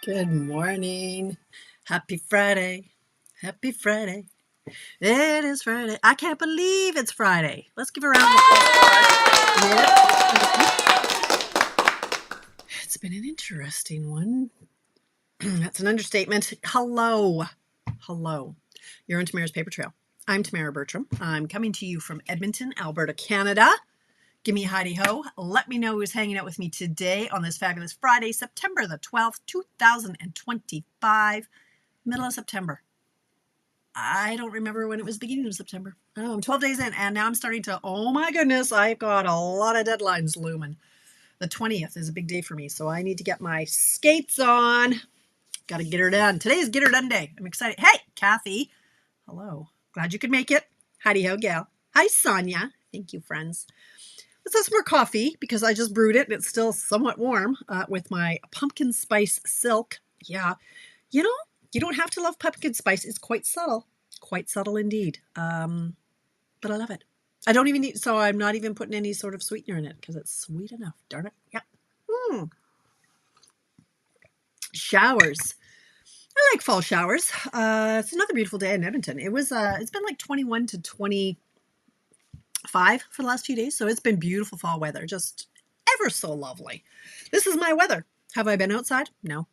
Good morning. Happy Friday. Happy Friday. It is Friday. I can't believe it's Friday. Let's give a round of applause. It's been an interesting one. That's an understatement. Hello. Hello. You're on Tamara's Paper Trail. I'm Tamara Bertram. I'm coming to you from Edmonton, Alberta, Canada. Give me a hidey ho. Let me know who's hanging out with me today on this fabulous Friday, September the 12th, 2025, middle of September. I don't remember when it was beginning of September. Oh, I'm 12 days in, and now I'm starting to, oh my goodness, I've got a lot of deadlines looming. The 20th is a big day for me, so I need to get my skates on. Got to get her done. Today is Get Her Done Day. I'm excited. Hey, Kathy. Hello. Glad you could make it. Howdy ho, gal. Hi, Sonia. Thank you, friends. Let's have some more coffee because I just brewed it and it's still somewhat warm with my pumpkin spice silk. Yeah. You know, you don't have to love pumpkin spice. It's quite subtle indeed. But I love it. I don't even need, so I'm not even putting any sort of sweetener in it because it's sweet enough. Darn it. Yeah. Showers. I like fall showers. It's another beautiful day in Edmonton. It's been like 21 to 25 for the last few days. So it's been beautiful fall weather. Just ever so lovely. This is my weather. Have I been outside? No,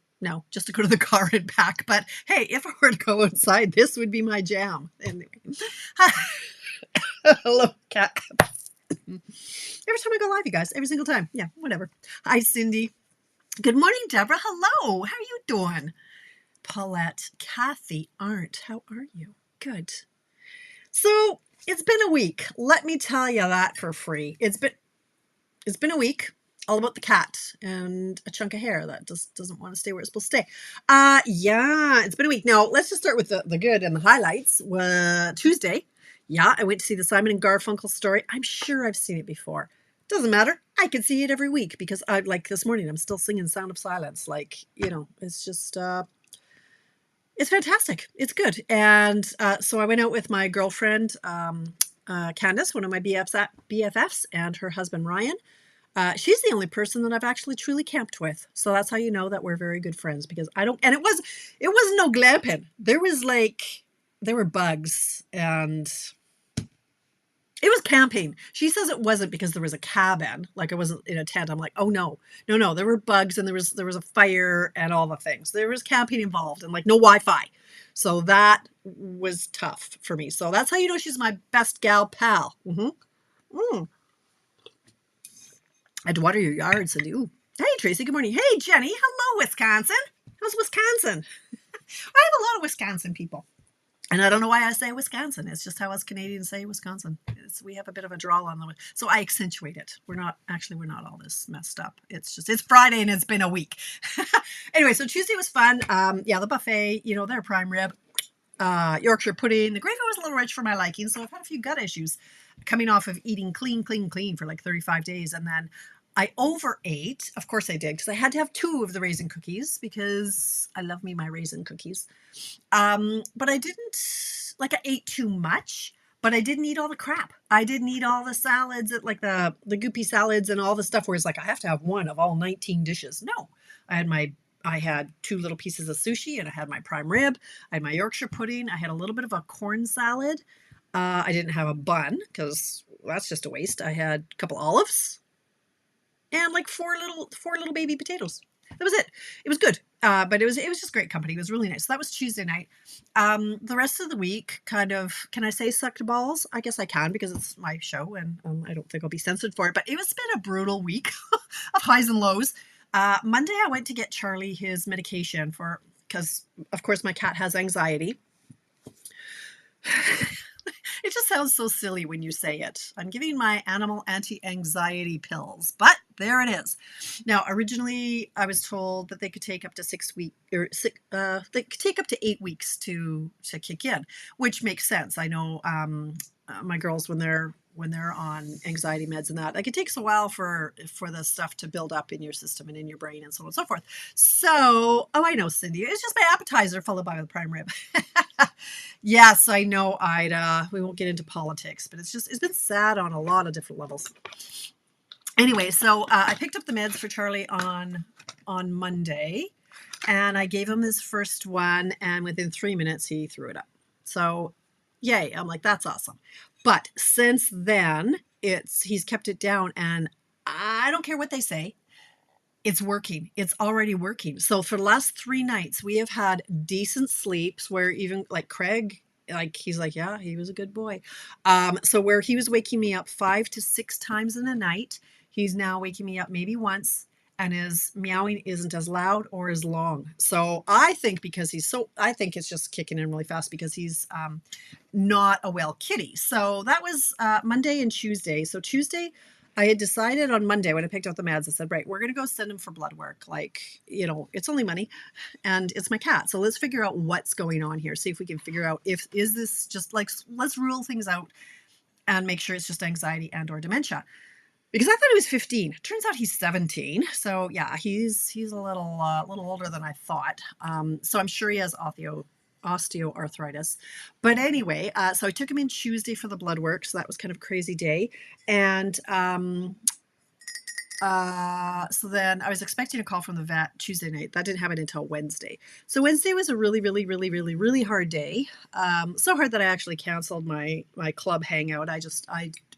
just to go to the car and back. But hey, if I were to go outside, this would be my jam. Anyway. Hello, cat. Every time I go live, you guys, every single time. Yeah, whatever. Hi, Cindy. Good morning, Deborah. Hello. How are you doing? Paulette, Kathy, Arndt, how are you? Good. So it's been a week. Let me tell you that for free. It's been a week. All about the cat and a chunk of hair that just doesn't want to stay where it's supposed to stay. Yeah, it's been a week. Now, let's just start with the good and the highlights. Tuesday, yeah, I went to see the Simon and Garfunkel story. I'm sure I've seen it before. Doesn't matter. I can see it every week because like this morning, I'm still singing Sound of Silence. Like, it's just, it's fantastic. It's good. And so I went out with my girlfriend, Candace, one of my BFFs, and her husband, Ryan. She's the only person that I've actually truly camped with. So that's how you know that we're very good friends because I don't, and it wasn't no glamping. There were bugs and it was camping. She says it wasn't because there was a cabin, like I wasn't in a tent. I'm like, oh no. There were bugs and there was a fire and all the things. There was camping involved and like no Wi-Fi. So that was tough for me. So that's how you know she's my best gal pal. Mm. I'd water your yard, Cindy. Ooh. Hey, Tracy. Good morning. Hey, Jenny. Hello, Wisconsin. How's Wisconsin? I have a lot of Wisconsin people. And I don't know why I say Wisconsin. It's just how us Canadians say Wisconsin. We have a bit of a drawl on the, so I accentuate it. We're not all this messed up. It's Friday and it's been a week. Anyway, so Tuesday was fun. Yeah, the buffet, their prime rib, Yorkshire pudding. The gravy was a little rich for my liking, so I've had a few gut issues coming off of eating clean for like 35 days. And then I overate. Of course I did, because I had to have 2 of the raisin cookies because I love me my raisin cookies. But I didn't, like I ate too much, but I didn't eat all the crap. I didn't eat all the salads, like the goopy salads and all the stuff where it's like, I have to have one of all 19 dishes. No, I had 2 little pieces of sushi and I had my prime rib. I had my Yorkshire pudding. I had a little bit of a corn salad. I didn't have a bun because that's just a waste. I had a couple olives and like 4 little baby potatoes. That was it. It was good. But it was just great company. It was really nice. So that was Tuesday night. The rest of the week kind of, can I say sucked balls? I guess I can because it's my show and I don't think I'll be censored for it. But it was been a brutal week of highs and lows. Monday I went to get Charlie his medication because of course my cat has anxiety. It just sounds so silly when you say it. I'm giving my animal anti-anxiety pills, but there it is. Now, originally, I was told that they could take up to 6 weeks, or they could take up to 8 weeks to kick in, which makes sense. I know my girls when they're on anxiety meds and that, like it takes a while for the stuff to build up in your system and in your brain and so on and so forth. So, oh, I know, Cindy. It's just my appetizer followed by the prime rib. Yes, I know, Ida. We won't get into politics, but it's been sad on a lot of different levels. Anyway, so I picked up the meds for Charlie on Monday. And I gave him his first one, and within 3 minutes, he threw it up. So, yay. I'm like, that's awesome. But since then, he's kept it down, and I don't care what they say. It's working. It's already working. So for the last 3 nights, we have had decent sleeps where even like Craig, like he's like, yeah, he was a good boy. So where he was waking me up 5 to 6 times in a night, he's now waking me up maybe once, and his meowing isn't as loud or as long. So I think I think it's just kicking in really fast because he's not a well kitty. So that was Monday and Tuesday. So Tuesday, I had decided on Monday when I picked out the meds, I said, right, we're going to go send him for blood work. Like, it's only money and it's my cat. So let's figure out what's going on here. See if we can figure out is this just like, let's rule things out and make sure it's just anxiety and or dementia. Because I thought he was 15. Turns out he's 17. So yeah, he's a little older than I thought. So I'm sure he has osteoarthritis. But anyway, so I took him in Tuesday for the blood work. So that was kind of a crazy day. And so then I was expecting a call from the vet Tuesday night. That didn't happen until Wednesday. So Wednesday was a really, really, really, really, really hard day. So hard that I actually canceled my club hangout.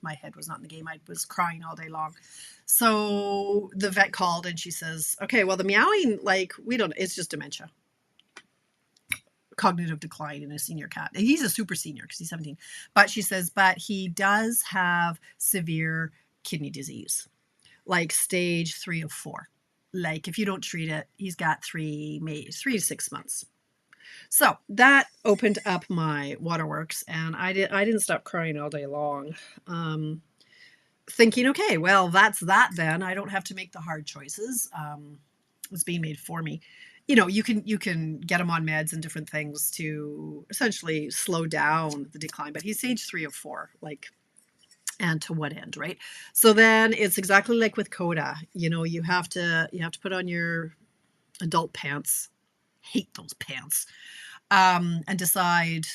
My head was not in the game. I was crying all day long. So the vet called and she says, okay, well, the meowing, like, it's just dementia. Cognitive decline in a senior cat. And he's a super senior because he's 17. But she says, but he does have severe kidney disease, like stage 3 of 4. Like if you don't treat it, he's got 3 to 6 months. So that opened up my waterworks, and I didn't stop crying all day long. Thinking, okay, well, that's that then. I don't have to make the hard choices. It's being made for me. You can get him on meds and different things to essentially slow down the decline, but he's stage 3 of 4, like, and to what end, right? So then it's exactly like with Coda. You have to put on your adult pants. Hate those pants. And decide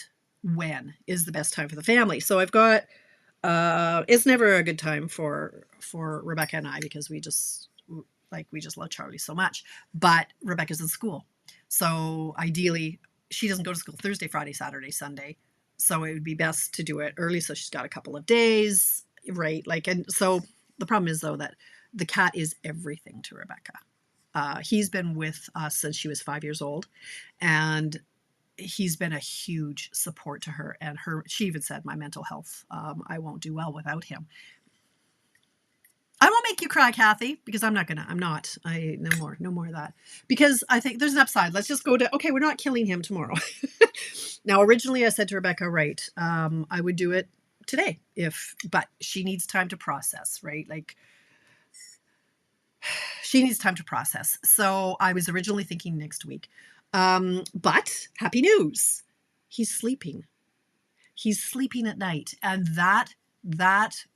when is the best time for the family. So I've got it's never a good time for Rebecca and I because we just love Charlie so much. But Rebecca's in school, so ideally she doesn't go to school Thursday, Friday, Saturday, Sunday. So it would be best to do it early so she's got a couple of days, right? And so the problem is though that the cat is everything to Rebecca. He's been with us since she was 5 years old, and he's been a huge support to her. And she even said, my mental health, I won't do well without him. I won't make you cry, Kathy, because no more of that. Because I think there's an upside. Let's just go to, okay, we're not killing him tomorrow. Now, originally I said to Rebecca, right, I would do it today but she needs time to process, right? Like she needs time to process. So I was originally thinking next week. But happy news. He's sleeping. He's sleeping at night. And that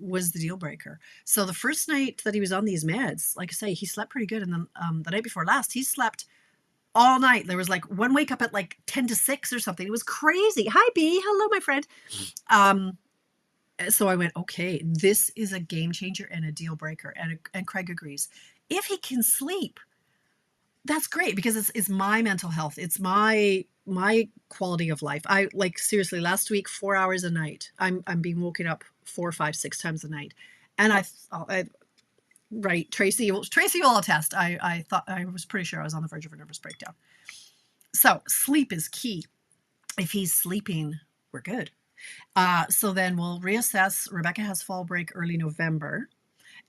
was the deal breaker. So the first night that he was on these meds, like I say, he slept pretty good. And then the night before last, he slept all night. There was like one wake up at like 10 to 6 or something. It was crazy. Hi, B. Hello, my friend. So I went, okay, this is a game changer and a deal breaker. And Craig agrees. If he can sleep, that's great because it's my mental health. It's my quality of life. I seriously, last week, 4 hours a night. I'm being woken up 4, 5, 6 times a night. And right, Tracy will attest. I thought, I was pretty sure I was on the verge of a nervous breakdown. So sleep is key. If he's sleeping, we're good. So then we'll reassess. Rebecca has fall break early November.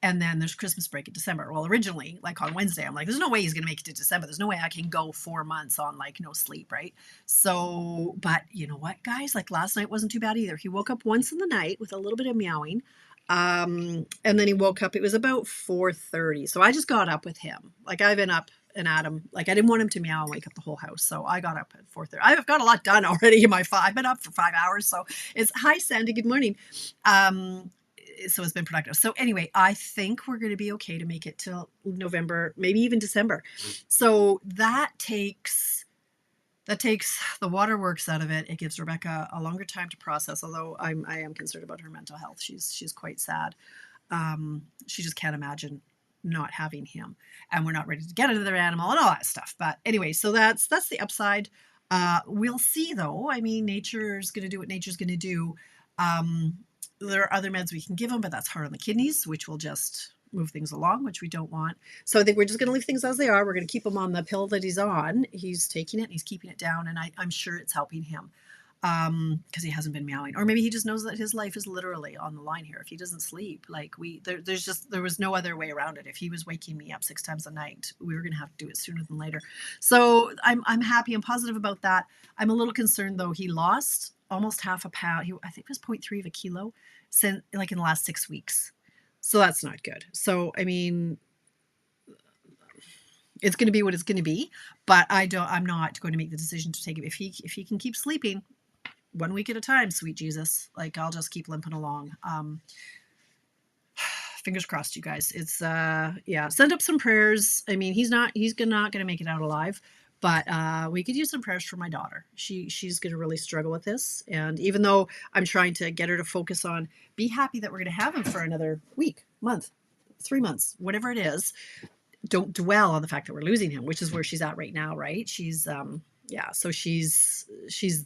And then there's Christmas break in December. Well, originally, like on Wednesday, I'm like, there's no way he's going to make it to December. There's no way I can go 4 months on like no sleep, right? So, but you know what, guys? Like last night wasn't too bad either. He woke up once in the night with a little bit of meowing. And then he woke up, it was about 4:30. So I just got up with him. Like I've been up and at him. Like I didn't want him to meow and wake up the whole house. So I got up at 4:30. I've got a lot done already in I've been up for 5 hours. So it's, hi, Sandy, good morning. So it's been productive. So anyway, I think we're going to be okay to make it till November, maybe even December. So that takes the waterworks out of it. It gives Rebecca a longer time to process, although I am concerned about her mental health. She's quite sad. She just can't imagine not having him, and we're not ready to get another animal and all that stuff. But anyway, so that's the upside. We'll see though. I mean, nature's going to do what nature's going to do. Um, there are other meds we can give him, but that's hard on the kidneys, which will just move things along, which we don't want. So I think we're just going to leave things as they are. We're going to keep him on the pill that he's on. He's taking it, he's keeping it down, and I'm sure it's helping him because he hasn't been meowing, or maybe he just knows that his life is literally on the line here. If he doesn't sleep, like there was no other way around it. If he was waking me up 6 times a night, we were going to have to do it sooner than later. So I'm happy and positive about that. I'm a little concerned though. He lost almost half a pound. I think it was 0.3 of a kilo since like in the last 6 weeks. So that's not good. So I mean, it's going to be what it's going to be, but I'm not going to make the decision to take him if he can keep sleeping 1 week at a time, sweet Jesus. Like, I'll just keep limping along. Fingers crossed, you guys. It's yeah, send up some prayers. I mean, he's not gonna make it out alive, but we could use some prayers for my daughter. She's gonna really struggle with this, and even though I'm trying to get her to focus on be happy that we're gonna have him for another week, month, 3 months, whatever it is, don't dwell on the fact that we're losing him, which is where she's at right now, right? She's yeah, so she's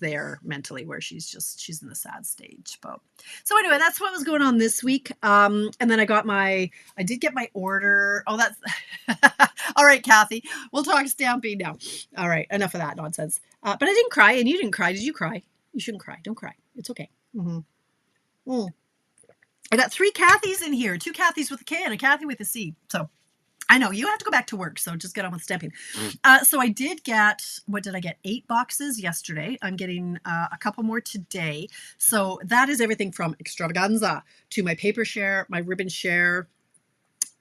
there mentally where she's in the sad stage. But so anyway, that's what was going on this week. And then I did get my order. Oh, that's all right, Kathy. We'll talk stamping now. All right, enough of that nonsense. But I didn't cry, and you didn't cry. Did you cry? You shouldn't cry. Don't cry. It's okay. I got 3 Kathys in here. 2 Kathys with a K and a Kathy with a C. So I know you have to go back to work, so just get on with stamping. So I did get, what did I get? 8 boxes yesterday. I'm getting a couple more today. So that is everything from extravaganza to my paper share, my ribbon share,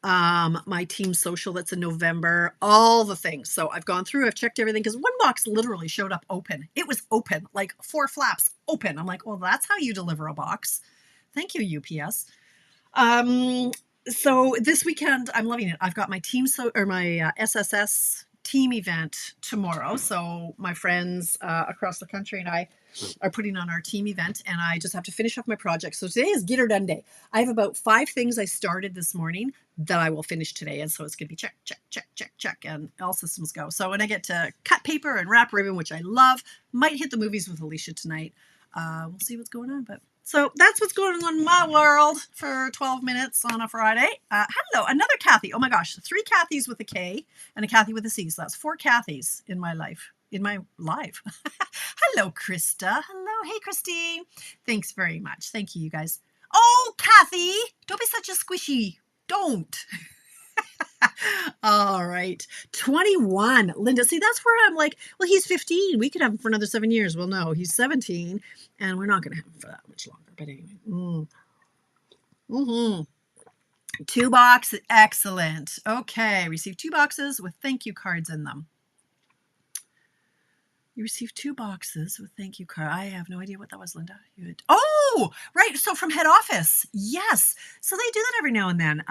my team social that's in November, all the things. So I've gone through, I've checked everything because one box literally showed up open. It was open, like 4 flaps open. I'm like, well, that's how you deliver a box. Thank you, UPS. So this weekend, I'm loving it. I've got my my SSS team event tomorrow. So my friends across the country and I are putting on our team event, and I just have to finish off my project. So today is get her done day. I have about 5 things I started this morning that I will finish today. And so it's going to be check, check, check, check, check, and all systems go. So when I get to cut paper and wrap ribbon, which I love, might hit the movies with Alicia tonight. We'll see what's going on, but so that's what's going on in my world for 12 minutes on a Friday. Hello, another Kathy. Oh my gosh, 3 Kathys with a K and a Kathy with a C. So that's 4 Kathys in my life. Hello, Krista. Hello. Hey, Christine. Thanks very much. Thank you, you guys. Oh, Kathy, don't be such a squishy. Don't. All right. 21. Linda, see, that's where I'm like, well, he's 15. We could have him for another 7 years. Well, no, he's 17, and we're not going to have him for that much longer. But anyway. 2 boxes. Excellent. Okay. Received 2 boxes with thank you cards in them. You received 2 boxes with thank you card. I have no idea what that was, Linda. Oh, right. So from head office. Yes. So they do that every now and then.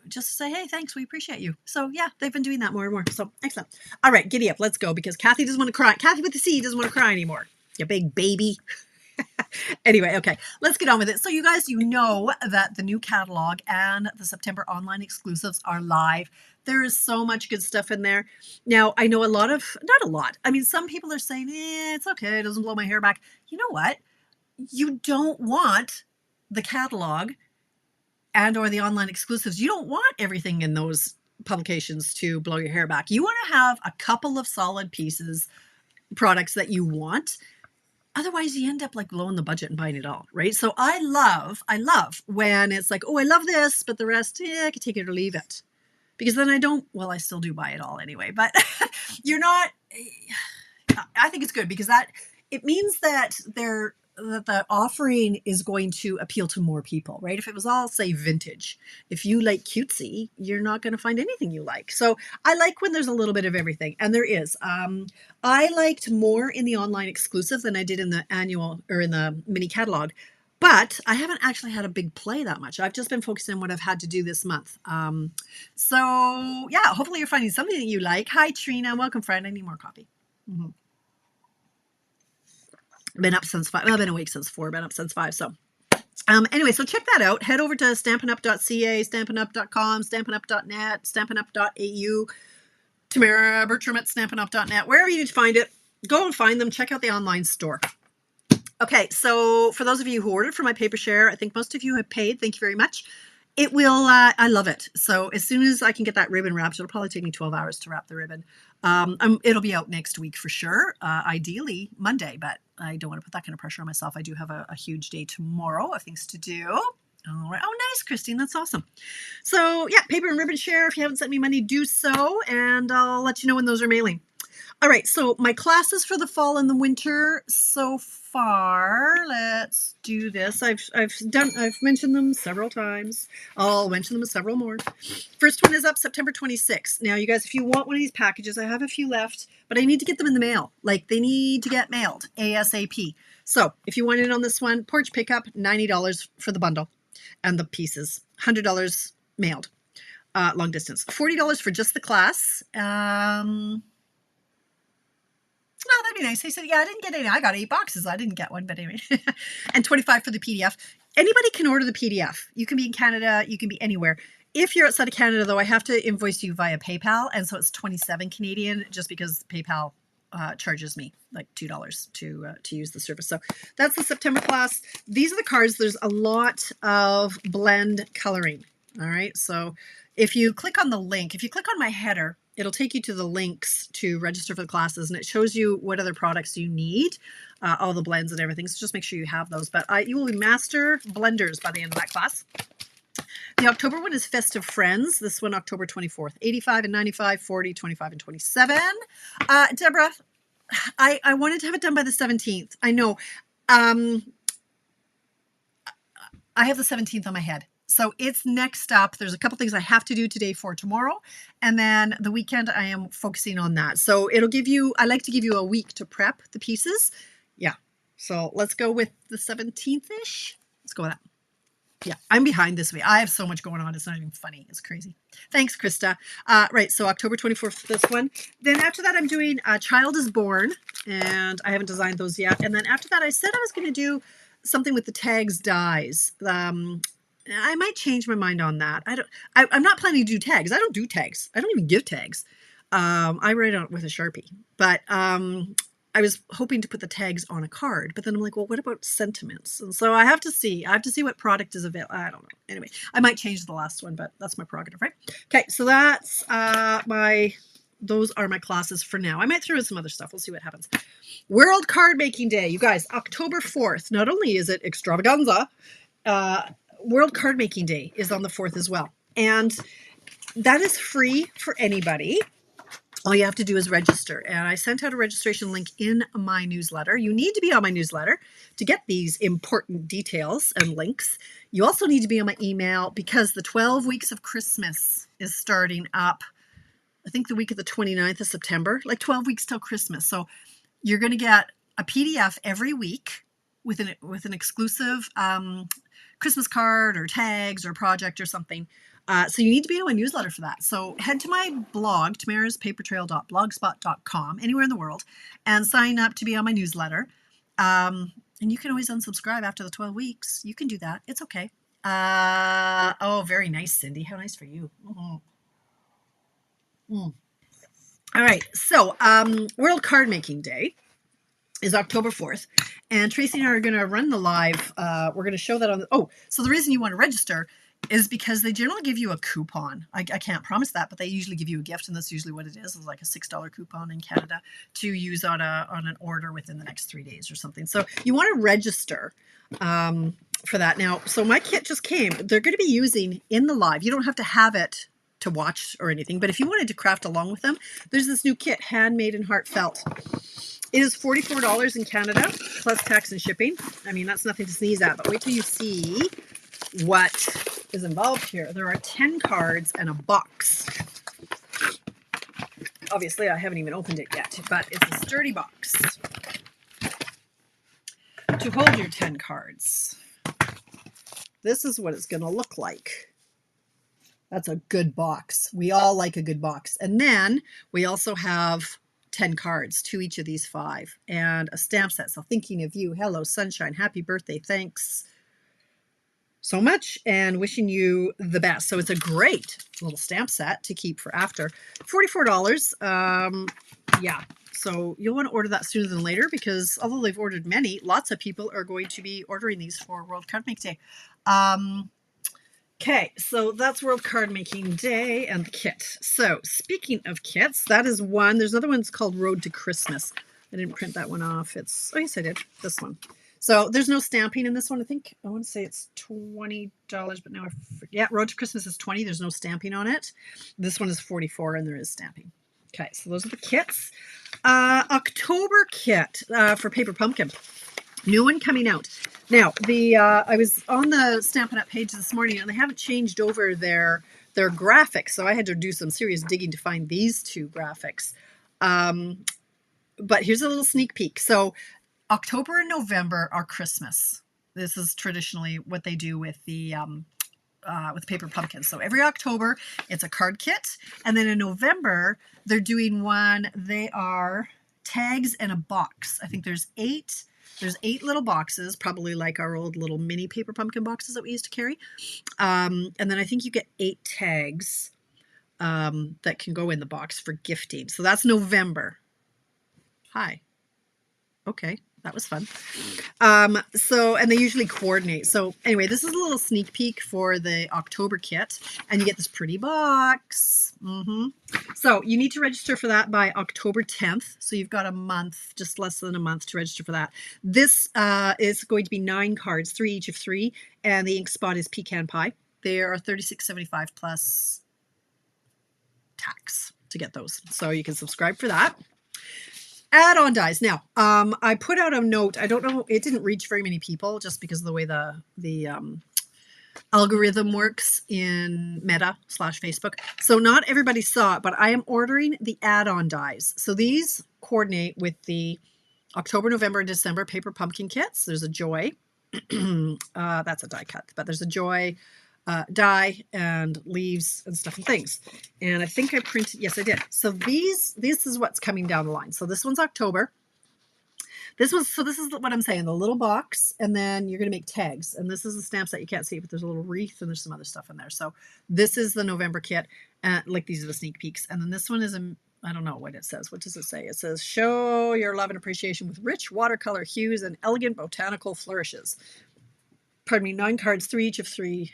Just to say, hey, thanks, we appreciate you. So yeah, they've been doing that more and more. So excellent. All right, giddy up, let's go, because Kathy doesn't want to cry. Kathy with the C doesn't want to cry anymore. You big baby. Anyway, okay, let's get on with it. So you guys, you know that the new catalog and the September online exclusives are live. There is so much good stuff in there. Now, I know not a lot. I mean, some people are saying, it's okay, it doesn't blow my hair back. You know what? You don't want the catalog and or the online exclusives. You don't want everything in those publications to blow your hair back. You want to have a couple of solid products that you want. Otherwise, you end up like blowing the budget and buying it all, right? So I love when it's like, oh, I love this, but the rest, I could take it or leave it. Because then I still do buy it all anyway. But I think it's good because it means that the offering is going to appeal to more people, right? If it was all, say, vintage, if you like cutesy, you're not going to find anything you like. So I like when there's a little bit of everything, and there is. I liked more in the online exclusive than I did in the annual or in the mini catalog, but I haven't actually had a big play that much. I've just been focusing on what I've had to do this month. So yeah, hopefully you're finding something that you like. Hi, Trina. Welcome, friend. I need more coffee. Been up since 5. Well, I've been awake since 4. Been up since 5. So Anyway, so check that out. Head over to stampinup.ca, stampinup.com, stampinup.net, stampinup.au, Tamara Bertram at stampinup.net, wherever you need to find it. Go and find them. Check out the online store. Okay, so for those of you who ordered for my paper share, I think most of you have paid. Thank you very much. It will, I love it. So as soon as I can get that ribbon wrapped, it'll probably take me 12 hours to wrap the ribbon. It'll be out next week for sure, ideally Monday, but I don't want to put that kind of pressure on myself. I do have a huge day tomorrow of things to do. All right. Oh, nice, Christine. That's awesome. So yeah, paper and ribbon share. If you haven't sent me money, do so, and I'll let you know when those are mailing. All right, so my classes for the fall and the winter so far, let's do this. I've mentioned them several times. I'll mention them several more. First one is up September 26th. Now, you guys, if you want one of these packages, I have a few left, but I need to get them in the mail. Like, they need to get mailed ASAP. So if you want in on this one, porch pickup, $90 for the bundle and the pieces, $100 mailed, long distance, $40 for just the class. Oh, that'd be nice. He said, yeah, I didn't get any. I got 8 boxes. I didn't get one, but anyway. And $25 for the PDF. Anybody can order the PDF. You can be in Canada. You can be anywhere. If you're outside of Canada, though, I have to invoice you via PayPal. And so it's 27 Canadian just because PayPal charges me like $2 to use the service. So that's the September class. These are the cards. There's a lot of blend coloring. All right. So if you click on the link, if you click on my header, it'll take you to the links to register for the classes, and it shows you what other products you need, all the blends and everything. So just make sure you have those. But you will be master blenders by the end of that class. The October one is Festive Friends. This one, October 24th, 85 and 95, 40, 25 and 27. Deborah, I wanted to have it done by the 17th. I know. I have the 17th on my head. So it's next up. There's a couple things I have to do today for tomorrow. And then the weekend I am focusing on that. So it'll give you, I like to give you a week to prep the pieces. Yeah. So let's go with the 17th-ish. Let's go with that. Yeah, I'm behind this week. I have so much going on. It's not even funny. It's crazy. Thanks, Krista. Right, so October 24th, this one. Then after that, I'm doing Child is Born, and I haven't designed those yet. And then after that, I said I was going to do something with the tags dies. I might change my mind on that. I'm not planning to do tags. I don't do tags. I don't even give tags. I write on it with a Sharpie. But I was hoping to put the tags on a card, but then I'm like, well, what about sentiments? And so I have to see. I have to see what product is available. I don't know. Anyway, I might change the last one, but that's my prerogative, right? Okay, so that's those are my classes for now. I might throw in some other stuff. We'll see what happens. World Card Making Day. You guys, October 4th. Not only is it extravaganza, World Card Making Day is on the 4th as well. And that is free for anybody. All you have to do is register. And I sent out a registration link in my newsletter. You need to be on my newsletter to get these important details and links. You also need to be on my email because the 12 weeks of Christmas is starting up, I think the week of the 29th of September, like 12 weeks till Christmas. So you're going to get a PDF every week with an exclusive Christmas card or tags or project or something. So you need to be on my newsletter for that. So head to my blog, tamaraspapertrail.blogspot.com, anywhere in the world, and sign up to be on my newsletter. And you can always unsubscribe after the 12 weeks. You can do that. It's okay. Oh, very nice, Cindy. How nice for you. All right. So World Card Making Day is October 4th. And Tracy and I are going to run the live. We're going to show that on so the reason you want to register is because they generally give you a coupon. I can't promise that, but they usually give you a gift, and that's usually what it is. It's like a $6 coupon in Canada to use on an order within the next 3 days or something. So you want to register for that. Now, so my kit just came. They're going to be using in the live. You don't have to have it to watch or anything, but if you wanted to craft along with them, there's this new kit, Handmade and Heartfelt. It is $44 in Canada, plus tax and shipping. I mean, that's nothing to sneeze at, but wait till you see what is involved here. There are 10 cards and a box. Obviously, I haven't even opened it yet, but it's a sturdy box to hold your 10 cards. This is what it's going to look like. That's a good box. We all like a good box. And then we also have 10 cards to each of these 5 and a stamp set. So thinking of you, hello, sunshine, happy birthday, thanks. so much and wishing you the best. So it's a great little stamp set to keep for after. $44. Yeah. So you'll want to order that sooner than later because although they've ordered many, lots of people are going to be ordering these for World Card Make Day. Okay, so that's World Card Making Day and the kit. So speaking of kits, that is one. There's another one called Road to Christmas. I didn't print that one off. Oh yes, I did. This one. So there's no stamping in this one. I want to say it's $20, but now yeah, Road to Christmas is $20. There's no stamping on it. This one is $44 and there is stamping. Okay, so those are the kits. October kit for Paper Pumpkin. New one coming out. Now, I was on the Stampin' Up! Page this morning, and they haven't changed over their graphics, so I had to do some serious digging to find these two graphics. But here's a little sneak peek. So October and November are Christmas. This is traditionally what they do with the Paper Pumpkins. So every October, it's a card kit. And then in November, they're doing one. They are tags and a box. I think there's eight little boxes, probably like our old little mini Paper Pumpkin boxes that we used to carry. And then I think you get 8 tags that can go in the box for gifting. So that's November. Hi. Okay. That was fun. And they usually coordinate. So anyway, this is a little sneak peek for the October kit, and you get this pretty box. So you need to register for that by October 10th. So you've got a month, just less than a month to register for that. This is going to be 9 cards, 3 each of 3, and the ink spot is pecan pie. They are $36.75 plus tax to get those. So you can subscribe for that. Add-on dies. Now, I put out a note. I don't know. It didn't reach very many people just because of the way the algorithm works in Meta/Facebook. So not everybody saw it, but I am ordering the add-on dies. So these coordinate with the October, November, and December Paper Pumpkin kits. There's a Joy. That's a die cut, but there's a Joy die and leaves and stuff and things. And I think I printed, yes, I did. So this is what's coming down the line. So this one's October. This is what I'm saying, the little box, and then you're going to make tags. And this is the stamps that you can't see, but there's a little wreath and there's some other stuff in there. So this is the November kit. Like these are the sneak peeks. And then this one is I don't know what it says. What does it say? It says, show your love and appreciation with rich watercolor hues and elegant botanical flourishes. Pardon me, 9 cards, 3 each of 3.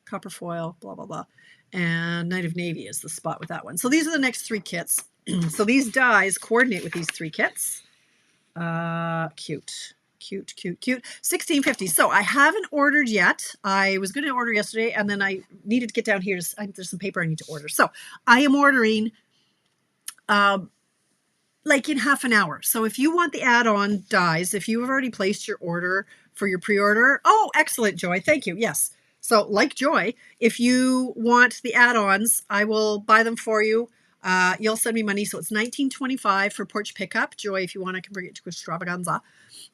Copper foil, blah, blah, blah. And Night of Navy is the spot with that one. So these are the next 3 kits. So these dies coordinate with these 3 kits. Cute. $16.50. So I haven't ordered yet. I was going to order yesterday, and then I needed to get down here. There's some paper I need to order. So I am ordering like in half an hour. So if you want the add-on dies, if you have already placed your order for your pre-order, oh, excellent, Joy. Thank you. Yes. So like Joy, if you want the add-ons, I will buy them for you. You'll send me money. So it's $19.25 for porch pickup. Joy, if you want, I can bring it to Extravaganza.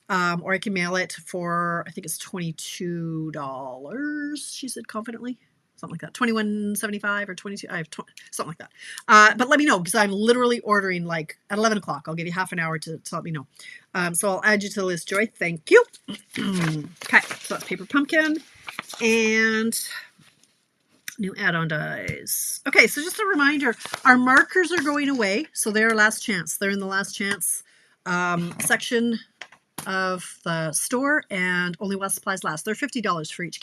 Or I can mail it for, I think it's $22, she said confidently. Something like that. $21.75 or $22. I have something like that. But let me know because I'm literally ordering like at 11 o'clock. I'll give you half an hour to let me know. So I'll add you to the list, Joy. Thank you. Okay, so that's Paper Pumpkin. And new add-on dies. Okay, so just a reminder, our markers are going away. So they're last chance. They're in the last chance section of the store, and only while supplies last. They're $50 for each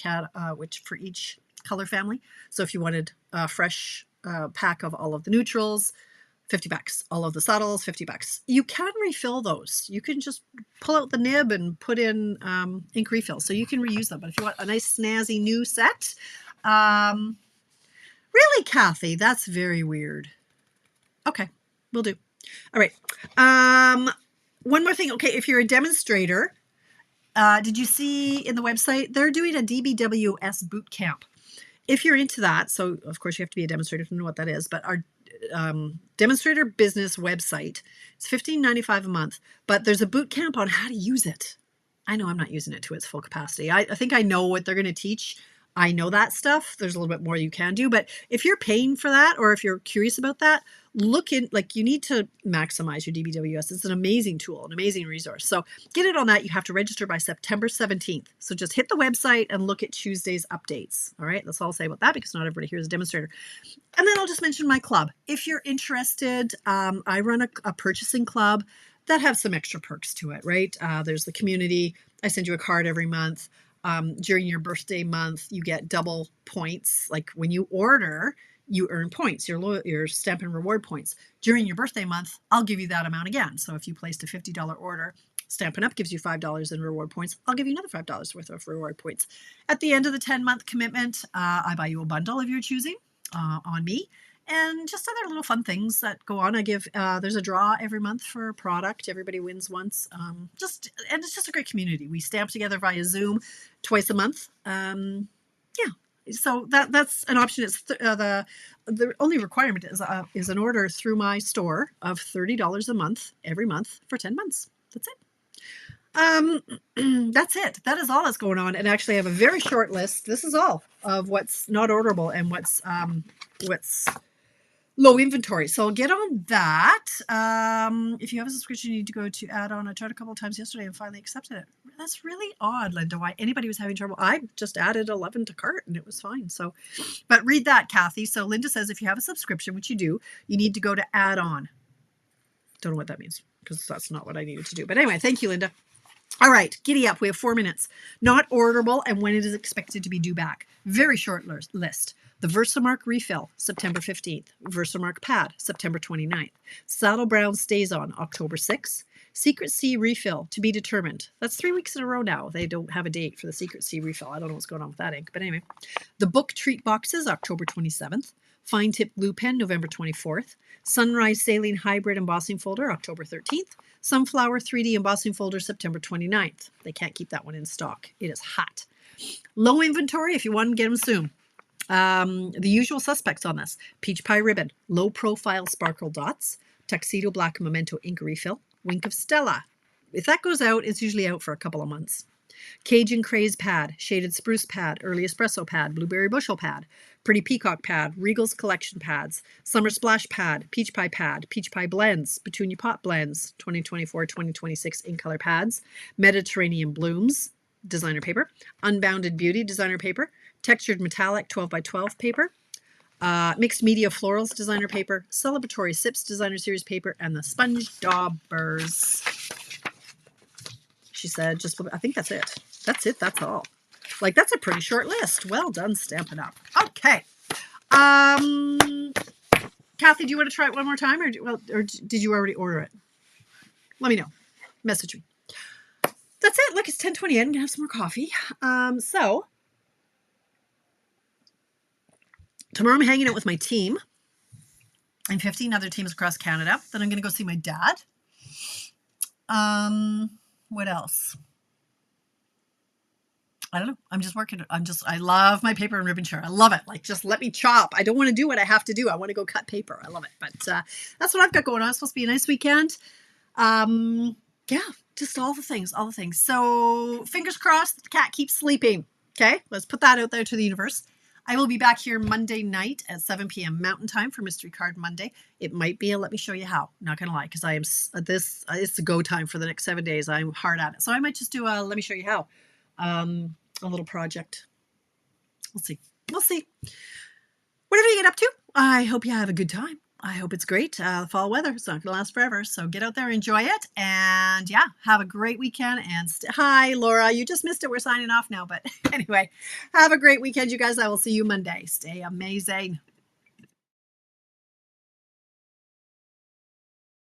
for each color family. So if you wanted a fresh pack of all of the neutrals, $50. All of the subtles, $50. You can refill those. You can just pull out the nib and put in ink refill. So you can reuse them. But if you want a nice snazzy new set, really, Kathy? That's very weird. Okay, will do. All right. One more thing. Okay, if you're a demonstrator, did you see in the website, they're doing a DBWS boot camp. If you're into that, so of course you have to be a demonstrator to know what that is, but our demonstrator business website, it's $15.95 a month, but there's a boot camp on how to use it. I know I'm not using it to its full capacity. I think I know what they're going to teach. I know that stuff. There's a little bit more you can do, but if you're paying for that, or if you're curious about that, look in, like, you need to maximize your DBWS. It's an amazing tool, an amazing resource. So get it on that. You have to register by September 17th. So just hit the website and look at Tuesday's updates. All right. That's all I'll say about that, because not everybody here is a demonstrator. And then I'll just mention my club. If you're interested, I run a purchasing club that have some extra perks to it, right? There's the community. I send you a card every month. During your birthday month, you get double points. Like when you order, you earn points, your stamp and reward points. During your birthday month, I'll give you that amount again. So if you placed a $50 order, Stampin' Up! Gives you $5 in reward points. I'll give you another $5 worth of reward points. At the end of the 10-month commitment, I buy you a bundle of your choosing on me. And just other little fun things that go on. I give, there's a draw every month for a product. Everybody wins once. And it's just a great community. We stamp together via Zoom twice a month. Yeah. So that's an option. It's the only requirement is an order through my store of $30 a month every month for 10 months. That's it. That's it. That is all that's going on. And actually I have a very short list. This is all of what's not orderable and what's low inventory. So I'll get on that. If you have a subscription, you need to go to add-on. I tried a couple of times yesterday and finally accepted it. That's really odd, Linda, why anybody was having trouble. I just added 11 to cart and it was fine. So, but read that, Kathy. So Linda says, if you have a subscription, which you do, you need to go to add-on. Don't know what that means, because that's not what I needed to do. But anyway, thank you, Linda. All right, giddy up. We have 4 minutes. Not orderable and when it is expected to be due back. Very short list. The Versamark refill, September 15th. Versamark pad, September 29th. Saddle Brown stays on, October 6th. Secret Sea refill, to be determined. That's 3 weeks in a row now. They don't have a date for the Secret Sea refill. I don't know what's going on with that ink, but anyway. The Book Treat boxes, October 27th. Fine Tip Glue Pen, November 24th. Sunrise Saline Hybrid Embossing Folder, October 13th. Sunflower 3D Embossing Folder, September 29th. They can't keep that one in stock. It is hot. Low inventory, if you want to get them soon. The usual suspects on this: Peach Pie Ribbon, Low Profile Sparkle Dots, Tuxedo Black Memento Ink Refill, Wink of Stella. If that goes out, it's usually out for a couple of months. Cajun Craze Pad, Shaded Spruce Pad, Early Espresso Pad, Blueberry Bushel Pad, Pretty Peacock Pad, Regal's Collection Pads, Summer Splash Pad, Peach Pie Blends, Petunia Pot Blends, 2024-2026 in color pads, Mediterranean Blooms, designer paper, Unbounded Beauty, designer paper, Textured Metallic 12x12 paper, Mixed Media Florals designer paper, Celebratory Sips designer series paper, and the Sponge Daubers. She said, I think that's it. That's it. That's all. Like, that's a pretty short list. Well done, Stampin' Up. Okay. Kathy, do you want to try it one more time, or did you already order it? Let me know. Message me. That's it. Look, it's 10:28. I'm going to have some more coffee. So tomorrow I'm hanging out with my team and 15 other teams across Canada. Then I'm going to go see my dad. What else? I don't know. I'm just working. I love my paper and ribbon chair. I love it. Like, just let me chop. I don't want to do what I have to do. I want to go cut paper. I love it. But that's what I've got going on. It's supposed to be a nice weekend. Yeah, just all the things. So fingers crossed the cat keeps sleeping. Okay, let's put that out there to the universe. I will be back here Monday night at 7 p.m. Mountain Time for Mystery Card Monday. It might be a let me show you how. Not going to lie, because I am it's the go time for the next 7 days. I'm hard at it. So I might just do a let me show you how. A little project. We'll see. Whatever you get up to, I hope you have a good time. I hope it's great. Fall weather, it's not going to last forever. So get out there, enjoy it. And yeah, have a great weekend. And hi, Laura. You just missed it. We're signing off now. But anyway, have a great weekend, you guys. I will see you Monday. Stay amazing.